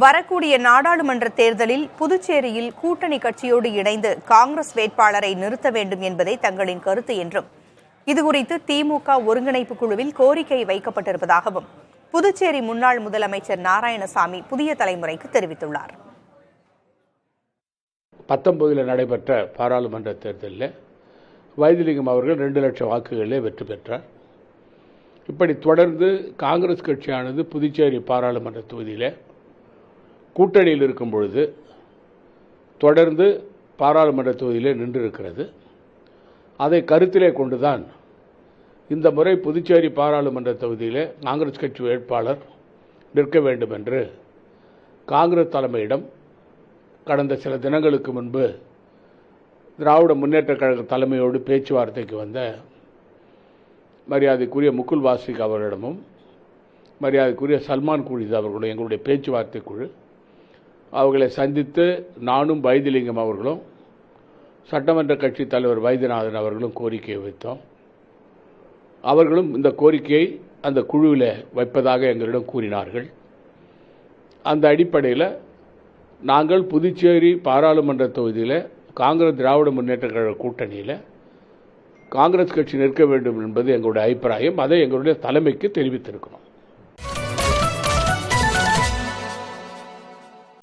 வரக்கூடிய நாடாளுமன்ற தேர்தலில் புதுச்சேரியில் கூட்டணி கட்சியோடு இணைந்து காங்கிரஸ் வேட்பாளரை நிறுத்த வேண்டும் என்பதே தங்களின் கருத்து என்றும் இதுகுறித்து திமுக ஒருங்கிணைப்பு குழுவில் கோரிக்கை வைக்கப்பட்டிருப்பதாகவும் புதுச்சேரி முன்னாள் முதலமைச்சர் நாராயணசாமி புதிய தலைமுறைக்கு தெரிவித்துள்ளார். 19 நடைபெற்ற பாராளுமன்ற தேர்தலில் வைத்திலிங்கம் அவர்கள் 2 லட்சம் வாக்குகளிலே வெற்றி பெற்றார். இப்படி தொடர்ந்து காங்கிரஸ் கட்சியானது புதுச்சேரி பாராளுமன்ற தொகுதியில் கூட்டணியில் இருக்கும் பொழுது தொடர்ந்து பாராளுமன்ற தொகுதியிலே நின்றிருக்கிறது. அதை கருத்திலே கொண்டுதான் இந்த முறை புதுச்சேரி பாராளுமன்ற தொகுதியிலே காங்கிரஸ் கட்சி வேட்பாளர் நிற்க வேண்டும் என்று காங்கிரஸ் தலைமையிடம் கடந்த சில தினங்களுக்கு முன்பு திராவிட முன்னேற்ற கழக தலைமையோடு பேச்சுவார்த்தைக்கு வந்த மரியாதைக்குரிய முகுல் வாஸ்னிக் அவர்களிடமும் மரியாதைக்குரிய சல்மான் குர்ஷித் அவர்களும் எங்களுடைய பேச்சுவார்த்தை குழு அவர்களை சந்தித்து நானும் வைத்திலிங்கம் அவர்களும் சட்டமன்ற கட்சி தலைவர் வைத்தியநாதன் அவர்களும் கோரிக்கையை வைத்தோம். அவர்களும் இந்த கோரிக்கையை அந்த குழுவில் வைப்பதாக எங்களிடம் கூறினார்கள். அந்த அடிப்படையில் நாங்கள் புதுச்சேரி பாராளுமன்ற தொகுதியில் காங்கிரஸ் திராவிட முன்னேற்ற கழக கூட்டணியில் காங்கிரஸ் கட்சி நிற்க வேண்டும் என்பது எங்களுடைய அபிப்பிராயம். அதை எங்களுடைய தலைமைக்கு தெரிவித்திருக்கிறோம்.